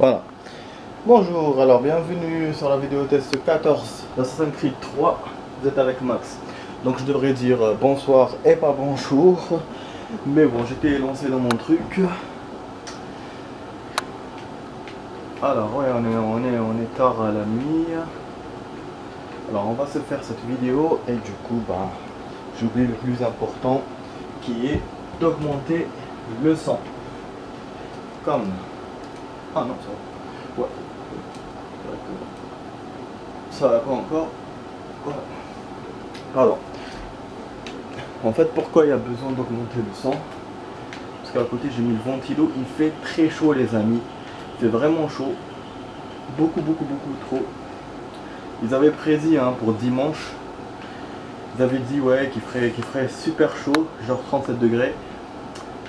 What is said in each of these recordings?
Voilà. Bonjour, alors bienvenue sur la vidéo test 14 d'Assassin's Creed 3. Vous êtes avec Max. Donc je devrais dire bonsoir et pas bonjour. Mais bon, j'étais lancé dans mon truc. Alors ouais, on est tard à la nuit. Alors on va se faire cette vidéo et du coup, j'oublie le plus important qui est d'augmenter le son. Comme... Ah non, ça va. Ouais. Ça va pas encore. Ouais. Pardon. En fait, pourquoi il y a besoin d'augmenter le son? Parce qu'à côté, j'ai mis le ventilo. Il fait très chaud, les amis. Il fait vraiment chaud. Beaucoup trop. Ils avaient prédit pour dimanche. Ils avaient dit qu'il ferait super chaud, genre 37 degrés.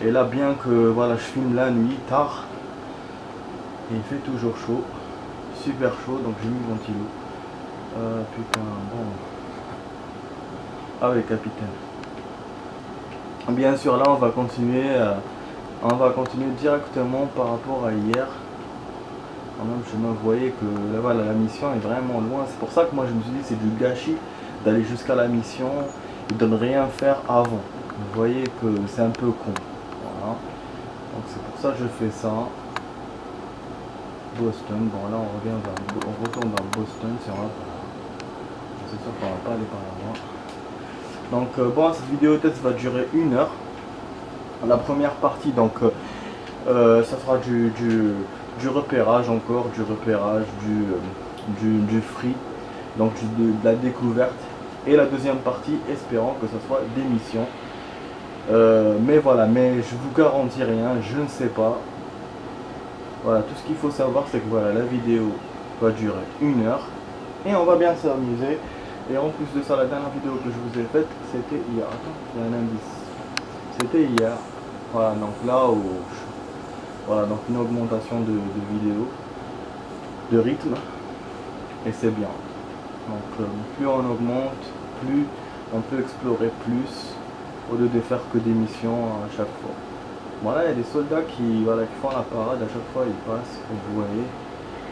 Et là, bien que voilà, je filme la nuit, tard, et il fait toujours chaud. Super chaud, donc j'ai mis le ventilo. Putain, bon. Ah oui, capitaine. Bien sûr, là on va continuer directement par rapport à hier. Quand même, je me voyais que voilà, la mission est vraiment loin. C'est pour ça que moi je me suis dit c'est du gâchis d'aller jusqu'à la mission et de ne rien faire avant. Vous voyez que c'est un peu con. Voilà. Donc c'est pour ça que je fais ça. Boston, bon là on retourne dans Boston, c'est sûr qu'on va pas aller par là. Donc bon, cette vidéo test va durer 1 heure. La première partie, donc ça sera du repérage encore, du repérage, du free, donc de la découverte. Et la deuxième partie, espérant que ce soit des missions. Mais voilà, mais je vous garantis rien, je ne sais pas. Voilà, tout ce qu'il faut savoir, c'est que voilà, la vidéo va durer 1 heure et on va bien s'amuser. Et en plus de ça, la dernière vidéo que je vous ai faite, c'était hier. Attends, il y a un indice. C'était hier. Voilà, donc là, voilà, donc une augmentation de vidéos, de rythme, et c'est bien. Donc plus on augmente, plus on peut explorer plus, au lieu de faire que des missions à chaque fois. Voilà, il y a des soldats qui font la parade, à chaque fois ils passent, comme vous voyez.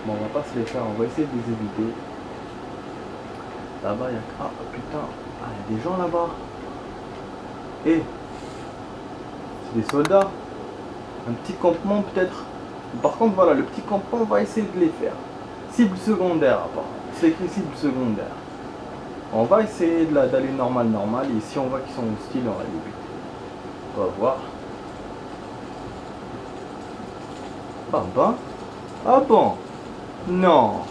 Bon, on va pas se les faire, on va essayer de les éviter. Là-bas, il y a... Ah, putain, il y a des gens là-bas. Et c'est des soldats. Un petit campement peut-être. Par contre, voilà, le petit campement, on va essayer de les faire. Cible secondaire, apparemment. C'est écrit cible secondaire. On va essayer d'aller normal. Et si on voit qu'ils sont hostiles, on va les buter. On va voir. Ah bon? Non.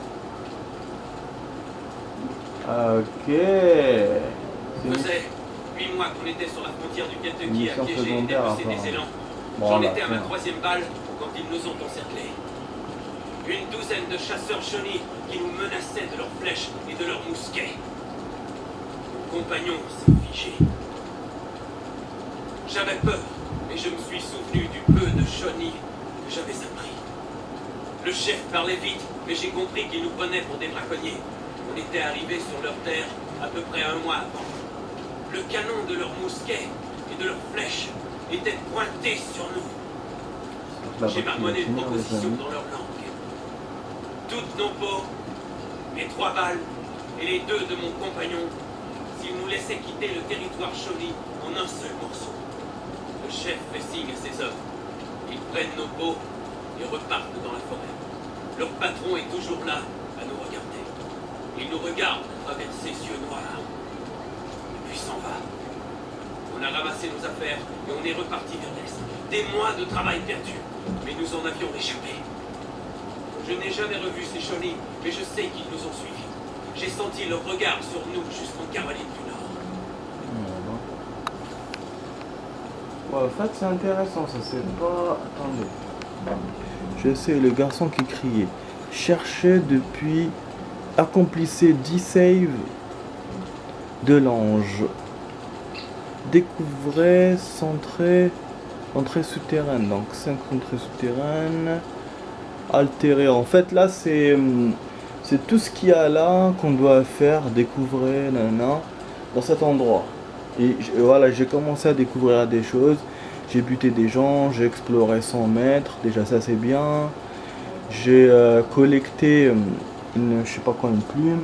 Ok. Faisait 8 mois qu'on était sur la frontière du Kentucky à piéger et dépecer des élans. Bon, J'en étais à ma 3e balle quand ils nous ont encerclés. Une douzaine de chasseurs Shawnee qui nous menaçaient de leurs flèches et de leurs mousquets. Mon compagnon s'est figé. J'avais peur, mais je me suis souvenu du peu de Shawnee que j'avais appris. Le chef parlait vite, mais j'ai compris qu'il nous prenait pour des braconniers. On était arrivés sur leur terre à peu près 1 mois avant. Le canon de leurs mousquets et de leurs flèches était pointé sur nous. J'ai marmonné une proposition dans leur langue. Toutes nos peaux, mes 3 balles et les 2 de mon compagnon, s'ils nous laissaient quitter le territoire Shawnee en un seul morceau. Le chef fait signe à ses hommes. Ils prennent nos peaux et repartent dans la forêt. Leur patron est toujours là à nous regarder. Il nous regarde à travers ses yeux noirs. Puis s'en va. On a ramassé nos affaires et on est reparti vers l'est. Des mois de travail perdu, mais nous en avions échappé. Je n'ai jamais revu ces Shawnee, mais je sais qu'ils nous ont suivis. J'ai senti leur regard sur nous jusqu'en Caroline du Nord. Ouais, en fait, c'est intéressant, ça c'est pas... Attendez. Je sais, le garçon qui criait. Cherchez depuis... Accomplissez 10 saves de l'ange. Découvrez, entrée souterraine. Donc 5 entrées souterraines. Altérer. En fait là c'est tout ce qu'il y a là qu'on doit faire. Découvrir dans cet endroit. Et voilà, j'ai commencé à découvrir des choses. J'ai buté des gens, j'ai exploré 100 mètres. Déjà ça c'est bien. J'ai collecté une, je sais pas quoi, une plume.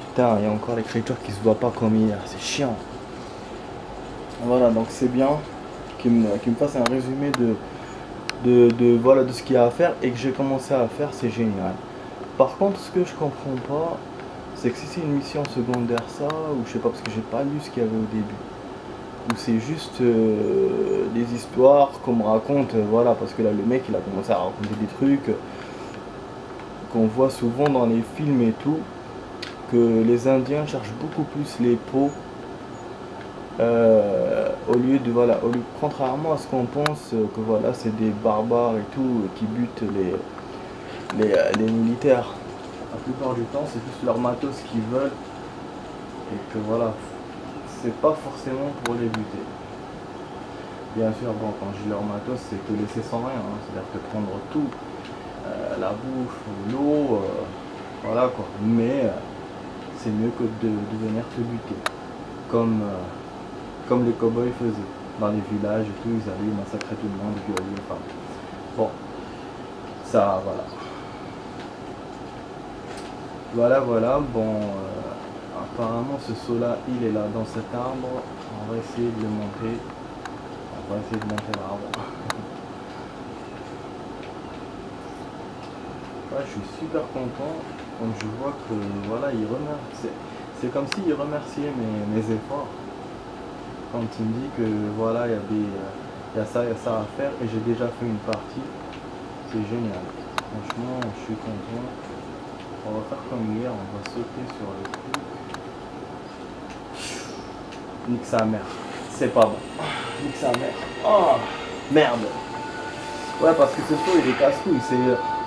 Putain, il y a encore l'écriture qui se voit pas comme hier, c'est chiant. Voilà, donc c'est bien qu'il me fasse un résumé voilà, de ce qu'il y a à faire et que j'ai commencé à faire, c'est génial. Par contre, ce que je comprends pas, c'est que si c'est une mission secondaire, ça, ou je sais pas, parce que j'ai pas lu ce qu'il y avait au début, ou c'est juste des histoires qu'on me raconte, voilà, parce que là, le mec, il a commencé à raconter des trucs qu'on voit souvent dans les films et tout, que les Indiens cherchent beaucoup plus les peaux au lieu de voilà, contrairement à ce qu'on pense que voilà c'est des barbares et tout qui butent les militaires. La plupart du temps c'est juste leur matos qu'ils veulent et que voilà c'est pas forcément pour les buter. Bien sûr bon quand je dis leur matos c'est te laisser sans rien, hein, c'est-à-dire te prendre tout, la bouffe, l'eau, voilà quoi. Mais c'est mieux que de venir te buter. Comme les cow-boys faisaient. Dans les villages et tout, ils allaient massacrer tout le monde, violer les femmes. Bon, ça, voilà. Voilà, bon, apparemment ce saut-là, il est là dans cet arbre. On va essayer de le monter. On va essayer de monter l'arbre. Ouais, je suis super content quand je vois que, voilà, il remercie. C'est comme s'il remerciait mes efforts. Quand il me dit que voilà, il y a ça à faire et j'ai déjà fait une partie, c'est génial. Franchement, je suis content. On va faire comme hier, on va sauter sur le truc. Nique sa mère. C'est pas bon. Nique sa mère. Oh, merde. Ouais, parce que ce saut, il est casse-couille.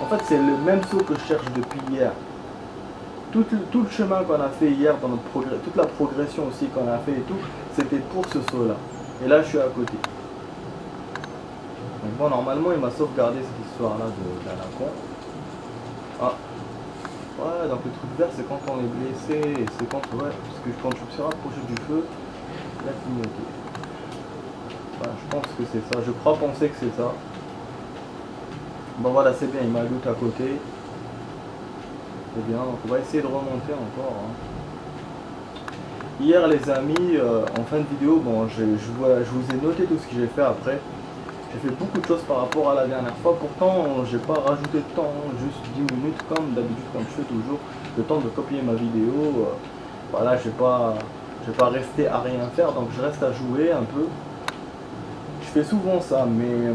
En fait, c'est le même saut que je cherche depuis hier. Tout le chemin qu'on a fait hier dans notre toute la progression aussi qu'on a fait et tout, c'était pour ce saut là. Et là je suis à côté. Donc bon, normalement il m'a sauvegardé cette histoire là d'Anacon. Ah, ouais, donc le truc vert c'est quand on est blessé, et c'est quand, ouais, parce que quand je me suis rapproché du feu, il a clignoté. Ouais, je pense que c'est ça, je crois penser que c'est ça. Bon voilà, c'est bien, il m'a loot à côté. C'est bien, donc on va essayer de remonter encore. Hein. Hier les amis, en fin de vidéo, bon, je vous ai noté tout ce que j'ai fait après. J'ai fait beaucoup de choses par rapport à la dernière fois, pourtant j'ai pas rajouté de temps, hein, juste 10 minutes comme d'habitude, comme je fais toujours, le temps de copier ma vidéo. Voilà, je vais pas rester à rien faire, donc je reste à jouer un peu. Je fais souvent ça, mais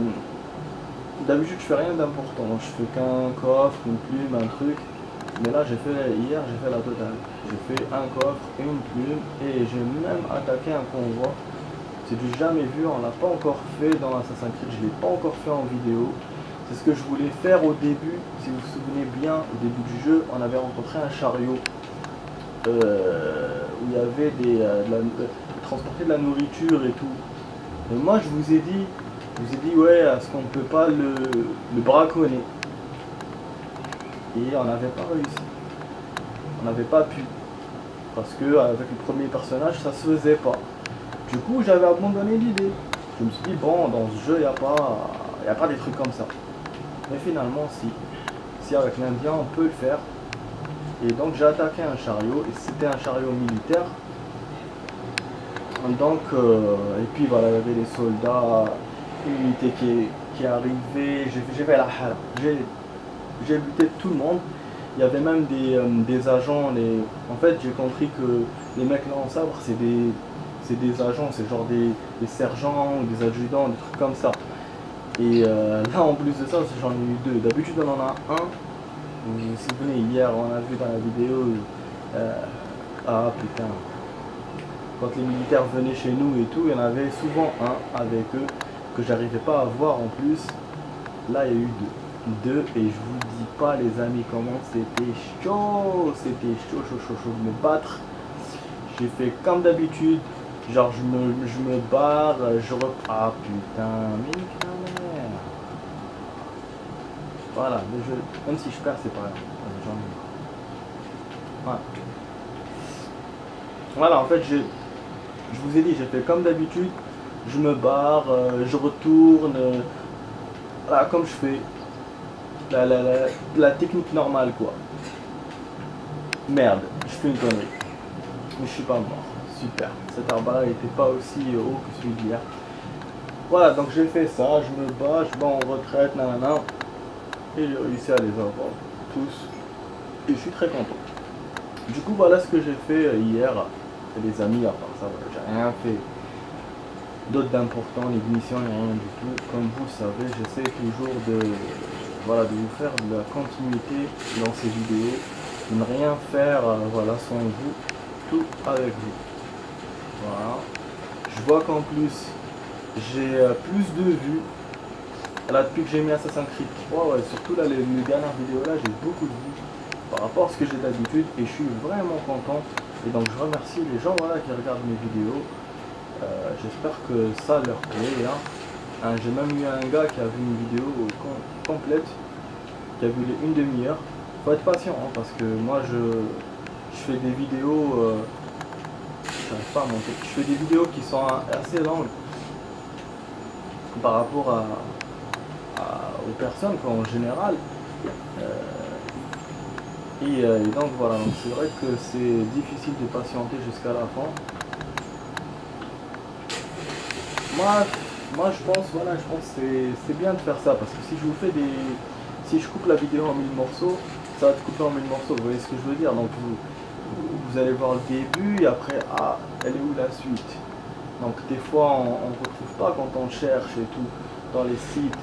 d'habitude je fais rien d'important, je fais qu'un coffre, une plume, un truc. Mais là hier j'ai fait la totale. J'ai fait un coffre, une plume et j'ai même attaqué un convoi. C'est du jamais vu, on l'a pas encore fait dans Assassin's Creed, je l'ai pas encore fait en vidéo. C'est ce que je voulais faire au début, si vous vous souvenez bien, au début du jeu, on avait rencontré un chariot où il y avait transporter de la nourriture et tout. Et moi je vous ai dit ouais, est-ce qu'on ne peut pas le braconner? Et on n'avait pas réussi. On n'avait pas pu. Parce que avec le premier personnage, ça se faisait pas. Du coup, j'avais abandonné l'idée. Je me suis dit, bon, dans ce jeu, il n'y a pas des trucs comme ça. Mais finalement, si. Si avec l'Indien, on peut le faire. Et donc, j'ai attaqué un chariot. Et c'était un chariot militaire. Donc, et puis voilà, il y avait des soldats, une unité qui est arrivée. J'ai fait la hala. J'ai buté tout le monde. Il y avait même des agents. En fait, j'ai compris que les mecs là en sabre, c'est des agents, c'est genre des sergents, des adjudants, des trucs comme ça. Et là, en plus de ça, j'en ai eu deux. D'habitude, on en a un. Vous vous souvenez, hier, on a vu dans la vidéo. Ah putain. Quand les militaires venaient chez nous et tout, il y en avait souvent un avec eux que j'arrivais pas à voir en plus. Là, il y a eu deux et je vous dis pas les amis comment c'était chaud de me battre. J'ai fait comme d'habitude, genre je me barre, je repars. Ah putain, mais voilà, le jeu, même si je perds c'est pas grave, j'en ai marre. Voilà, en fait je vous ai dit, j'ai fait comme d'habitude, je me barre, je retourne, voilà comme je fais. la technique normale quoi. Merde, je fais une connerie. Mais je suis pas mort. Super. Cet arbre-là n'était pas aussi haut que celui d'hier. Voilà, donc j'ai fait ça, je me bats, je bats en retraite, nanana. Et j'ai réussi à les avoir tous. Et je suis très content. Du coup, voilà ce que j'ai fait hier. Et les amis, à part ça, voilà, j'ai rien fait d'autre d'important, ni de mission, ni rien du tout. Comme vous le savez, j'essaie toujours voilà, de vous faire de la continuité dans ces vidéos. De ne rien faire voilà, sans vous, tout avec vous. Voilà. Je vois qu'en plus, j'ai plus de vues. Là, depuis que j'ai mis Assassin's Creed 3, ouais, surtout là, les dernières vidéos là, j'ai beaucoup de vues par rapport à ce que j'ai d'habitude et je suis vraiment content. Et donc, je remercie les gens voilà, qui regardent mes vidéos. J'espère que ça leur plaît. Hein. J'ai même eu un gars qui a vu une vidéo complète, qui a vu les une demi-heure. Faut être patient hein, parce que moi je fais des vidéos, j'arrive pas à monter. Je fais des vidéos qui sont assez longues par rapport aux personnes quoi, en général. Et donc voilà, donc c'est vrai que c'est difficile de patienter jusqu'à la fin. Moi je pense que c'est bien de faire ça parce que si je vous fais si je coupe la vidéo en 1000 morceaux, ça va être coupé en 1000 morceaux, vous voyez ce que je veux dire. Donc vous allez voir le début et après elle est où la suite. Donc des fois on ne retrouve pas quand on cherche et tout dans les sites.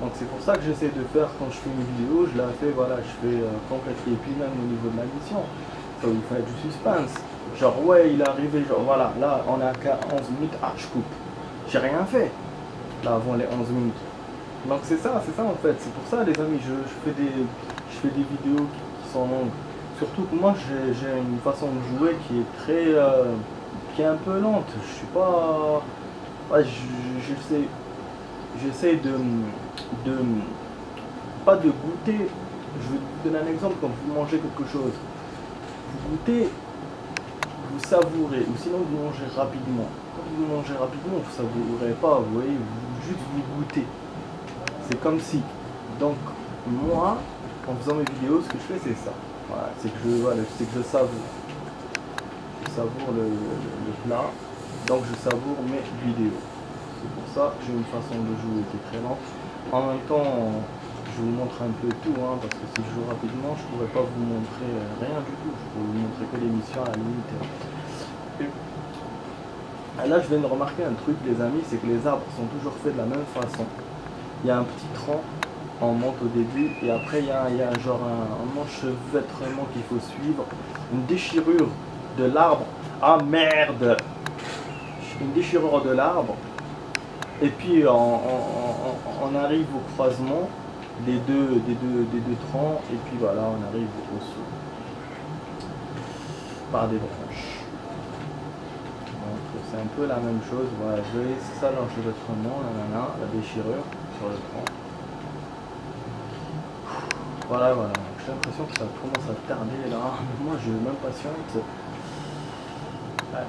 Donc c'est pour ça que j'essaie de faire quand je fais une vidéo, je la fais, voilà, je fais complète. Et puis même au niveau de la mission, ça vous fait du suspense. Genre ouais il est arrivé, genre voilà, là on est à 11 minutes, je coupe. J'ai rien fait là avant les 11 minutes. Donc c'est ça en fait. C'est pour ça les amis, je fais des vidéos qui sont longues. Surtout que moi j'ai une façon de jouer qui est très qui est un peu lente. Je suis pas. Ouais, j'essaie de pas de goûter. Je vais vous donner un exemple quand vous mangez quelque chose. Vous goûtez, vous savourez, ou sinon vous mangez rapidement. Quand vous mangez rapidement, vous ne savourez pas, vous voyez, juste vous goûtez. C'est comme si. Donc, moi, en faisant mes vidéos, ce que je fais, c'est ça. Voilà, c'est que je savoure. Je savoure le plat, donc je savoure mes vidéos. C'est pour ça que j'ai une façon de jouer qui est très lente. En même temps, je vous montre un peu tout, hein, parce que si je joue rapidement, je ne pourrais pas vous montrer rien du tout. Je pourrais vous montrer que l'émission à la limite. Et là, je viens de remarquer un truc, les amis, c'est que les arbres sont toujours faits de la même façon. Il y a un petit tronc, on monte au début, et après il y a genre un enchevêtrement qu'il faut suivre, une déchirure de l'arbre. Ah merde! Une déchirure de l'arbre. Et puis on arrive au croisement des deux troncs, et puis voilà, on arrive au saut. Par des branches. Donc c'est un peu la même chose, voilà, c'est ça l'enchevêtrement, la déchirure sur le tronc. Voilà, j'ai l'impression que ça commence à tarder là, moi je m'impatiente. Ouais.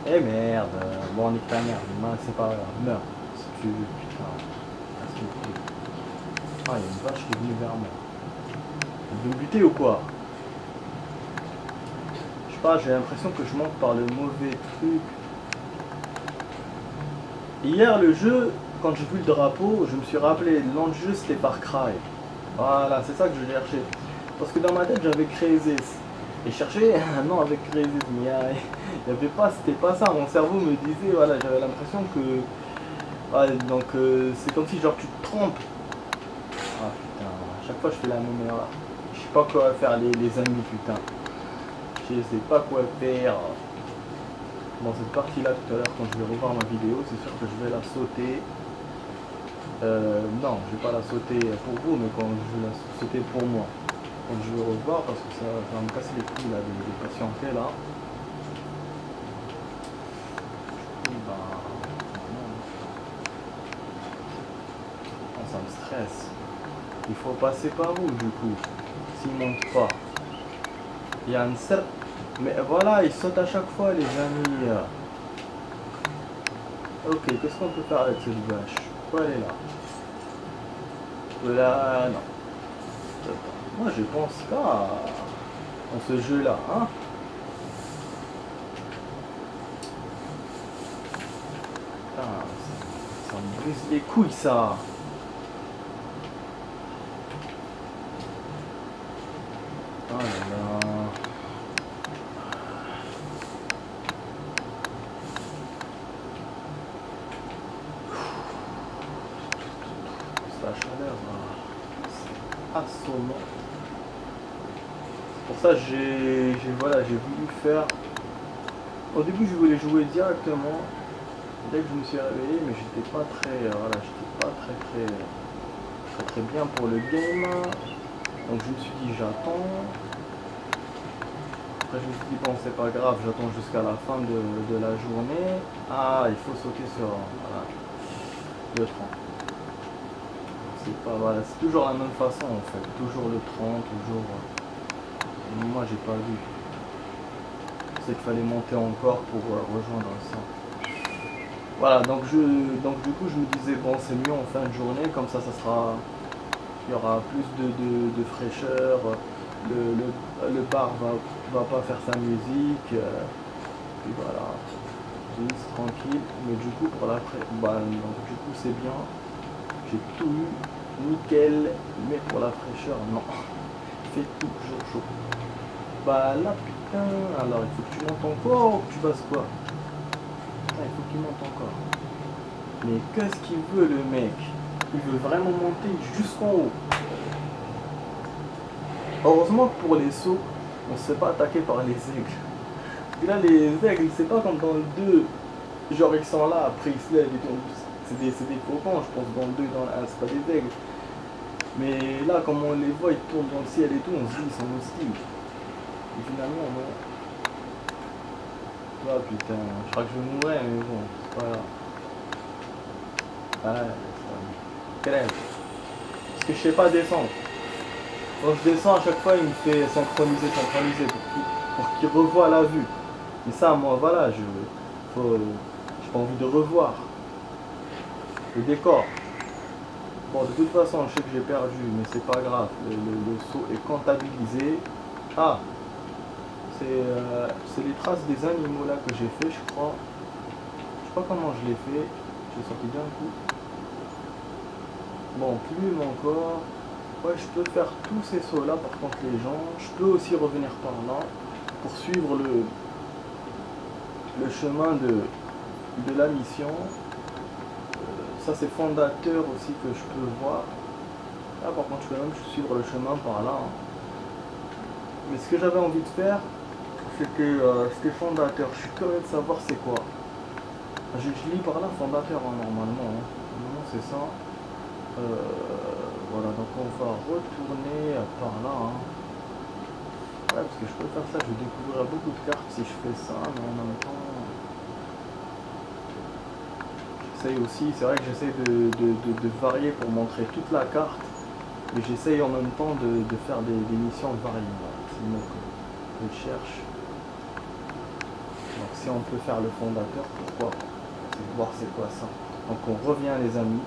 Eh merde, bon nique ta merde, c'est pas grave, meurs, si tu veux, putain, s'il vous plaît. Ah, il y a une vache qui est venue vers moi. Elle veut me buter ou quoi? Je sais pas, j'ai l'impression que je monte par le mauvais truc. Hier le jeu, quand j'ai vu le drapeau, je me suis rappelé, le nom du jeu c'était Far Cry. Voilà, c'est ça que je cherchais. Parce que dans ma tête j'avais Crysis. Et chercher un nom avec Crysis, mais il y avait pas, c'était pas ça. Mon cerveau me disait, voilà, j'avais l'impression que. Ouais, donc c'est comme si genre tu te trompes. Ah putain, à chaque fois je fais la même erreur. Je sais pas quoi faire les amis, putain. Je sais pas quoi faire. Bon, cette partie là tout à l'heure quand je vais revoir ma vidéo, c'est sûr que je vais la sauter. Non, je vais pas la sauter pour vous, mais quand je vais la sauter pour moi. Quand je vais revoir, parce que ça va me casser les couilles là, de patienter là. Ça me stresse. Il faut passer par où du coup? S'il monte pas. Il y a un cercle. Mais voilà, il saute à chaque fois les amis. Ok, qu'est-ce qu'on peut faire avec cette vache? Pourquoi elle est là? peux la... Non. Moi je pense pas dans ce jeu là, hein. Putain, ça me brise les couilles ça. Oh là là. La chaleur, c'est assommant. Pour ça voilà, j'ai voulu faire. Au début je voulais jouer directement dès que je me suis réveillé, mais j'étais pas très voilà, j'étais pas très bien pour le game. Donc je me suis dit j'attends. Après je me suis dit bon c'est pas grave, j'attends jusqu'à la fin de la journée. Ah, il faut sauter sur voilà, le 30. C'est pas voilà, c'est toujours la même façon en fait, toujours le 30, toujours. Moi j'ai pas vu. C'est qu'il fallait monter encore pour rejoindre ça. Voilà, donc du coup je me disais bon c'est mieux en fin de journée, comme ça sera. Il y aura plus de fraîcheur, le bar va pas faire sa musique, puis voilà, juste tranquille, mais du coup pour l'après, bah donc du coup c'est bien, j'ai tout eu, nickel, mais pour la fraîcheur non, il fait toujours chaud. Bah là putain, alors il faut que tu montes encore ou que tu fasses quoi? Putain, il faut qu'il monte encore. Mais qu'est-ce qu'il veut le mec? Il veut vraiment monter jusqu'en haut. Heureusement que pour les sauts, on ne se fait pas attaquer par les aigles. Et là, les aigles, c'est pas comme dans le 2. Genre, ils sont là, après ils se lèvent et tout. C'est des faucons, je pense, dans le 2 et dans le 1, c'est pas des aigles. Mais là, comme on les voit, ils tournent dans le ciel et tout, on se dit, ils sont hostiles. Et finalement, non. Ah putain, je crois que je vais mourir, mais bon, c'est pas grave. Ah, ça crève. Parce que je sais pas descendre. Quand je descends, à chaque fois, il me fait synchroniser pour qu'il revoie la vue. Et ça, moi, voilà, j'ai pas envie de revoir le décor. Bon, de toute façon, je sais que j'ai perdu, mais c'est pas grave. Le saut est comptabilisé. Ah, c'est les traces des animaux là que j'ai fait, je crois. Je sais pas comment je l'ai fait. J'ai sorti d'un coup. Bon, plume encore. Ouais, je peux faire tous ces sauts là par contre les gens. Je peux aussi revenir par là pour suivre le chemin de la mission. Ça c'est fondateur aussi que je peux voir. Là par contre je peux même suivre le chemin par là. Hein. Mais ce que j'avais envie de faire, c'était fondateur. Je suis curieux de savoir c'est quoi. Je lis par là fondateur hein, normalement. Hein. Normalement c'est ça. Voilà, donc on va retourner par là. Hein. Ouais, parce que je peux faire ça, je découvrirai beaucoup de cartes si je fais ça, mais en même temps... J'essaye aussi, c'est vrai que j'essaye de varier pour montrer toute la carte, mais j'essaye en même temps de faire des missions variées. Voilà. C'est le mot que je cherche. Donc si on peut faire le fondateur, pourquoi pas? C'est de voir c'est quoi ça. Donc on revient les amis.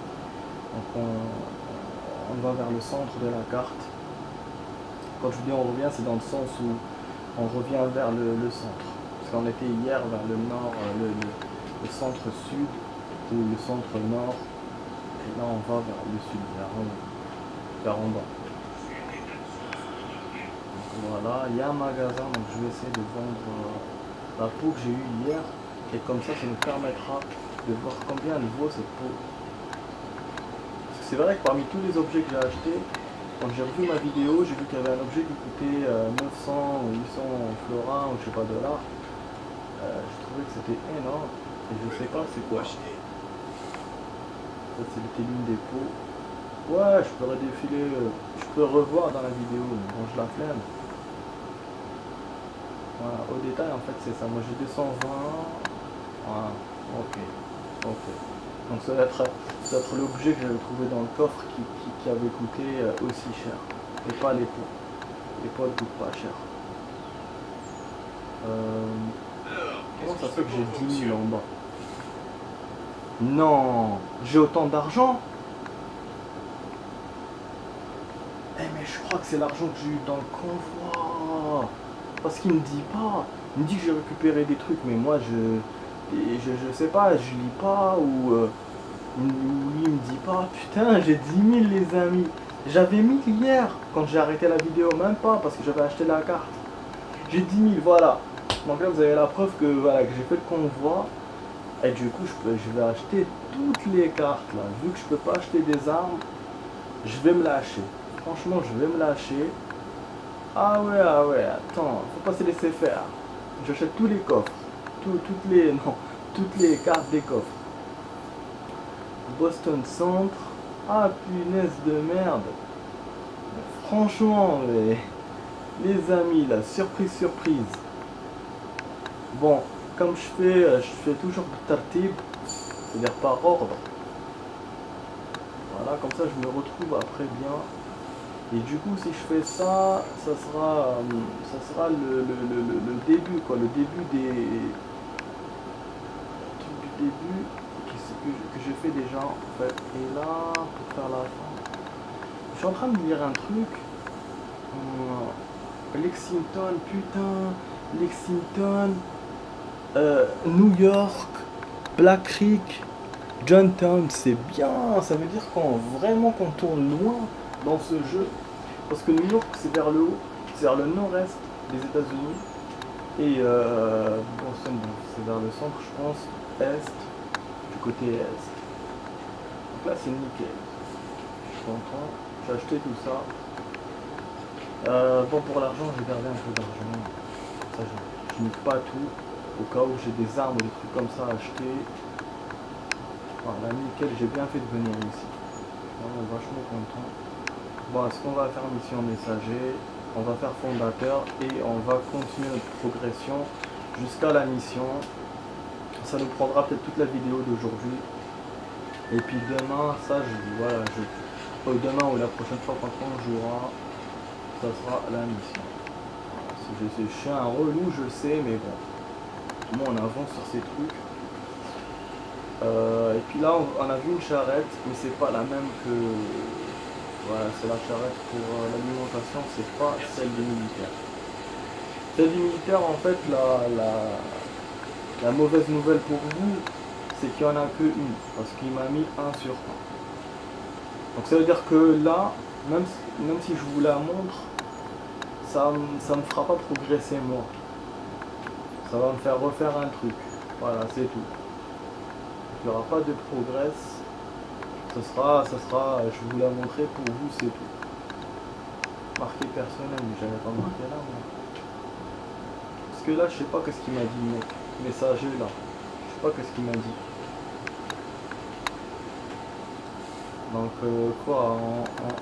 Donc on va vers le centre de la carte. Quand je dis on revient, c'est dans le sens où on revient vers le centre. Parce qu'on était hier vers le nord, le centre sud ou le centre nord. Et là on va vers le sud, vers en bas. Donc voilà, il y a un magasin, donc je vais essayer de vendre la peau que j'ai eue hier. Et comme ça nous permettra de voir combien elle vaut cette peau. C'est vrai que parmi tous les objets que j'ai achetés, quand j'ai revu ma vidéo, j'ai vu qu'il y avait un objet qui coûtait 900 ou 800 florins ou je sais pas dollars. J'ai trouvé que c'était énorme et je sais pas c'est quoi. Ça c'était l'une des peaux. Ouais, je peux redéfiler, je peux revoir dans la vidéo, mais bon je la flemme. Voilà, au détail en fait c'est ça. Moi j'ai 220. Voilà, ok. Donc ça va être l'objet que j'avais trouvé dans le coffre qui avait coûté aussi cher. Et pas les pots. Les pots ne coûtent pas cher. Comment ça se fait que j'ai 10 000 en bas? Non, j'ai autant d'argent? Eh mais je crois que c'est l'argent que j'ai eu dans le convoi. Parce qu'il me dit pas. Il me dit que j'ai récupéré des trucs, mais moi je sais pas, je lis pas ou lui il me dit pas. Putain, j'ai 10 000 les amis. J'avais 1000 hier quand j'ai arrêté la vidéo, même pas parce que j'avais acheté la carte. J'ai 10 000, voilà. Donc là vous avez la preuve que voilà que j'ai fait le convoi. Et du coup je vais acheter toutes les cartes là. Vu que je peux pas acheter des armes, je vais me lâcher. Franchement je vais me lâcher. Ah ouais, attends, faut pas se laisser faire. J'achète tous les coffres. Toutes les cartes des coffres. Boston Centre. Ah punaise de merde. Franchement, les amis, là, surprise. Bon, comme je fais toujours tartib, c'est-à-dire par ordre. Voilà, comme ça je me retrouve après bien. Et du coup, si je fais ça, ça sera le début, quoi, le début des trucs du début que j'ai fait déjà en fait. Et là, pour faire la fin, je suis en train de lire un truc. Lexington, putain, Lexington, New York, Black Creek, Johntown, c'est bien. Ça veut dire qu'on tourne loin dans ce jeu. Parce que New York, c'est vers le haut, c'est vers le nord-est des États-Unis. Et Boston, bon, c'est vers le centre, je pense, est, du côté est. Donc là, c'est nickel. Je suis content. J'ai acheté tout ça. Bon, pour l'argent, j'ai gardé un peu d'argent. Ça, je nique pas tout. Au cas où j'ai des armes ou des trucs comme ça à acheter. Voilà, nickel, j'ai bien fait de venir ici. Vraiment vachement content. Bon, est-ce qu'on va faire mission messager, on va faire fondateur et on va continuer notre progression jusqu'à la mission. Ça nous prendra peut-être toute la vidéo d'aujourd'hui. Et puis demain, demain ou la prochaine fois quand on jouera, ça sera la mission. Voilà, je suis un relou, je sais, mais bon. Moi, on avance sur ces trucs. Et puis là, on a vu une charrette, mais c'est pas la même que... Voilà, c'est la charrette pour l'alimentation, c'est pas celle du militaire. Celle du militaire, en fait, la mauvaise nouvelle pour vous, c'est qu'il n'y en a que une, parce qu'il m'a mis 1 sur 1. Donc ça veut dire que là, même si je vous la montre, ça me fera pas progresser moi. Ça va me faire refaire un truc. Voilà, c'est tout. Il n'y aura pas de progrès. Ça sera, je vais vous la montrer pour vous, c'est tout. Marqué personnel, mais j'avais pas marqué là, moi. Parce que là, je sais pas qu'est-ce qu'il m'a dit, mec. Messager là. Je sais pas qu'est-ce qu'il m'a dit. Donc, quoi,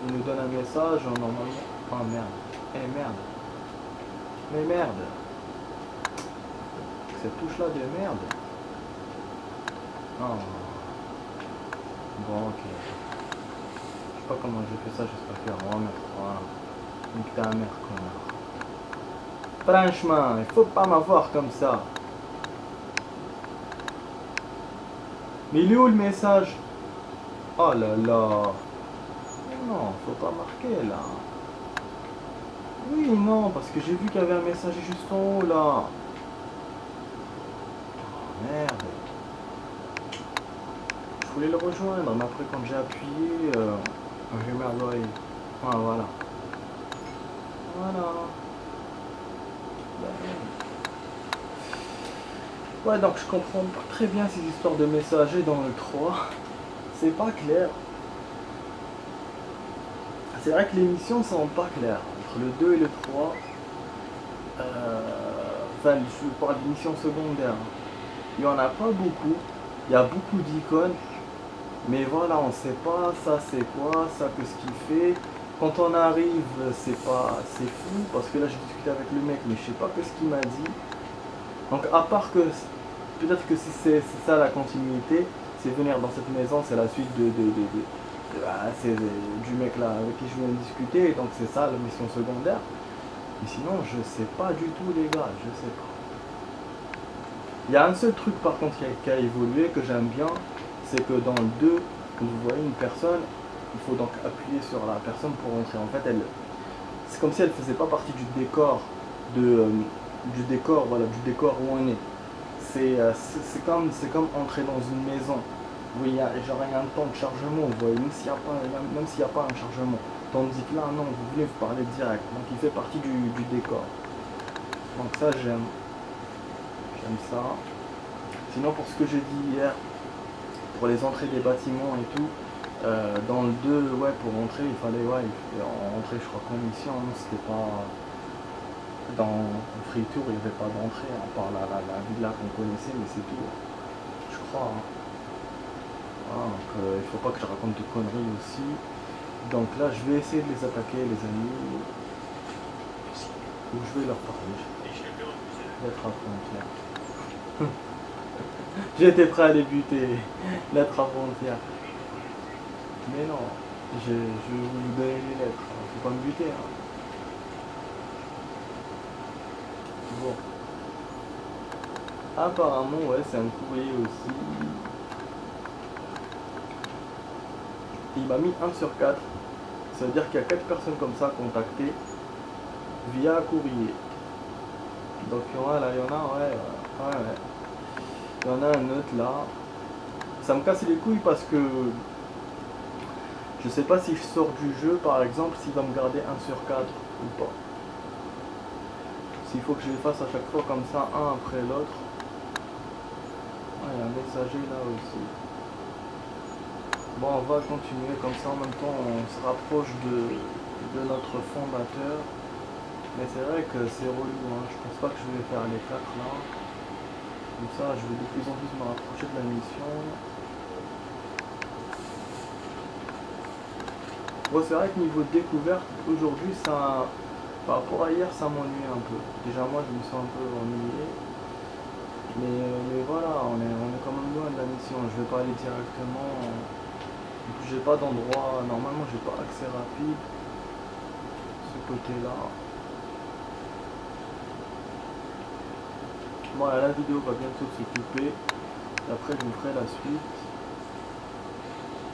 il nous donne un message, normalement. Ah merde. Eh merde. Mais merde. Cette touche là de merde. Oh. Bon, ok. Je sais pas comment j'ai fait ça, j'espère qu'il va remettre. Voilà. Nique ta mère, connard. Franchement, il faut pas m'avoir comme ça. Mais il est où le message? Oh là là. Non, faut pas marquer là. Oui, non, parce que j'ai vu qu'il y avait un message juste en haut là. Oh, merde. Je voulais le rejoindre, mais après quand j'ai appuyé, j'ai merdé. Ah voilà. Voilà. Ouais, donc je comprends pas très bien ces histoires de messagers dans le 3. C'est pas clair. C'est vrai que les missions sont pas claires. Entre le 2 et le 3. Enfin, je parle des missions secondaires. Il y en a pas beaucoup. Il y a beaucoup d'icônes. Mais voilà, on sait pas ça c'est quoi, ça qu'est-ce qu'il fait. Quand on arrive, c'est fou. Parce que là, j'ai discuté avec le mec, mais je sais pas qu'est-ce qu'il m'a dit. Donc à part que, peut-être que si c'est ça la continuité, c'est venir dans cette maison, c'est la suite c'est du mec là avec qui je viens de discuter, donc c'est ça la mission secondaire. Mais sinon je sais pas du tout les gars, je sais pas. Il y a un seul truc par contre qui a évolué que j'aime bien, c'est que dans le 2, vous voyez une personne, Il faut donc appuyer sur la personne pour rentrer. En fait, c'est comme si elle faisait pas partie du décor voilà, du décor où on est. C'est comme entrer dans une maison où il y a genre un temps de chargement, vous voyez, même s'il n'y a pas un chargement. Tandis que là, non, vous voulez vous parler direct. Donc il fait partie du décor. Donc ça, j'aime ça. Sinon, pour ce que j'ai dit hier, pour les entrées des bâtiments et tout, dans le 2, ouais, pour rentrer, il fallait rentrer, je crois qu'en mission, c'était pas... Dans Free Tour, il n'y avait pas d'entrée, à part la villa qu'on connaissait, mais c'est tout, je crois. Hein. Voilà, donc il faut pas que je raconte de conneries aussi. Donc là, je vais essayer de les attaquer, les amis. Ou je vais leur parler. Lettre à frontière. J'étais prêt à les buter. Lettre à frontière. Mais non, je vais vous donner les lettres. Faut pas me buter. Hein. Bon. Apparemment, ouais, c'est un courrier aussi. Il m'a mis 1 sur 4. Ça veut dire qu'il y a 4 personnes comme ça contactées via courrier. Donc il y en a, ouais. Il y en a un autre là. Ça me casse les couilles parce que je sais pas si je sors du jeu, par exemple, s'il va me garder 1 sur 4 ou pas. S'il faut que je les fasse à chaque fois comme ça, un après l'autre. Ah, il y a un messager là aussi. Bon, on va continuer comme ça, en même temps on se rapproche de notre fondateur. Mais c'est vrai que c'est relou, hein. Je pense pas que je vais faire les 4 là. Comme ça, je vais de plus en plus me rapprocher de la mission. Bon, c'est vrai que niveau découverte, aujourd'hui, ça... Par rapport à hier, ça m'ennuie un peu. Déjà, moi, je me sens un peu ennuyé. Mais voilà, on est quand même loin de la mission. Je vais pas aller directement. J'ai pas d'endroit. Normalement, j'ai pas accès rapide. Ce côté-là. Bon, la vidéo va bientôt se couper. Après, je vous ferai la suite.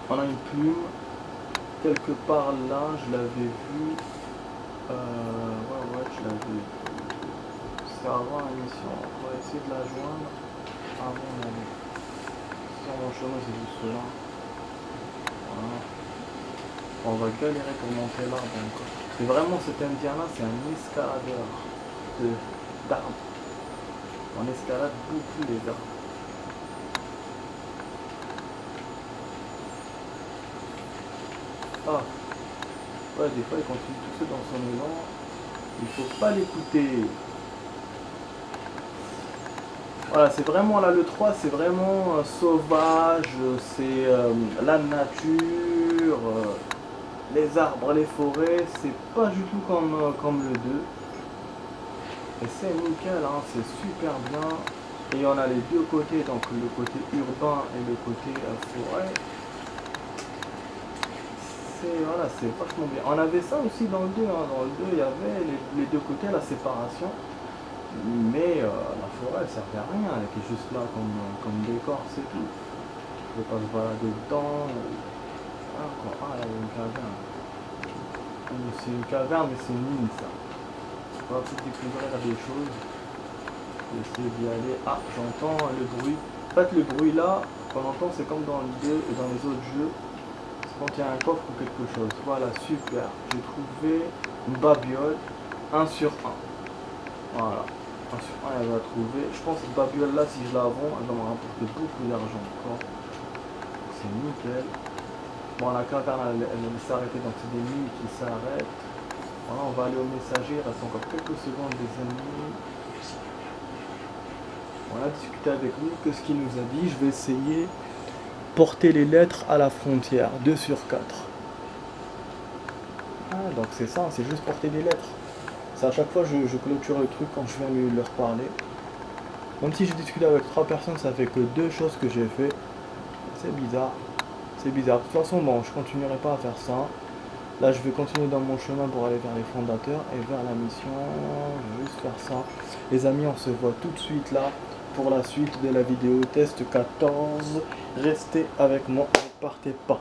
On a une plume. Quelque part là, je l'avais vu. Ouais, je l'avais vu. C'est avant la mission. On va essayer de la joindre avant d'aller. Sur mon chemin, c'est juste là. Voilà. On va galérer pour monter l'arbre encore. Et vraiment, cet indien-là, c'est un escaladeur d'arbres. On escalade beaucoup les arbres. Ah, ouais, des fois il continue tout seul dans son élan. Il faut pas l'écouter. Voilà, c'est vraiment là le 3, c'est vraiment sauvage, c'est la nature, les arbres, les forêts, c'est pas du tout comme le 2. Et c'est nickel, hein, c'est super bien. Et on a les deux côtés, donc le côté urbain et le côté forêt. Voilà, c'est vachement bien. On avait ça aussi dans le 2, hein. Dans le 2, il y avait les deux côtés, la séparation. Mais la forêt, elle servait à rien, elle était juste là comme décor, c'est tout. Je vais pas se balader dedans. Ah, quoi. Ah, là, il y a une caverne. C'est une caverne, mais c'est une mine, ça. On va peut-être découvrir des choses. Je vais essayer d'y aller. Ah, j'entends le bruit. En fait, le bruit là, qu'on entend, c'est comme dans le 2 et dans les autres jeux. C'est quand il y a un coffre ou quelque chose. Voilà, super. J'ai trouvé une babiole 1 sur 1. Voilà. 1 sur 1, elle va trouver. Je pense que cette babiole là, si je la vends, elle va me rapporter beaucoup d'argent encore. C'est nickel. Bon, la caverne, elle s'est arrêtée, donc c'est des mines qui s'arrêtent. Voilà, on va aller au messager, il reste encore quelques secondes, des amis. On a discuté avec lui, qu'est-ce qu'il nous a dit? Je vais essayer porter les lettres à la frontière, 2 sur 4. Ah, donc c'est ça, c'est juste porter des lettres. C'est à chaque fois je clôture le truc quand je viens leur parler. Même si j'ai discuté avec 3 personnes, ça fait que 2 choses que j'ai fait. C'est bizarre. C'est bizarre. De toute façon, bon, je continuerai pas à faire ça. Là, je vais continuer dans mon chemin pour aller vers les fondateurs et vers la mission. Je vais juste faire ça. Les amis, on se voit tout de suite là pour la suite de la vidéo test 14. Restez avec moi, ne partez pas.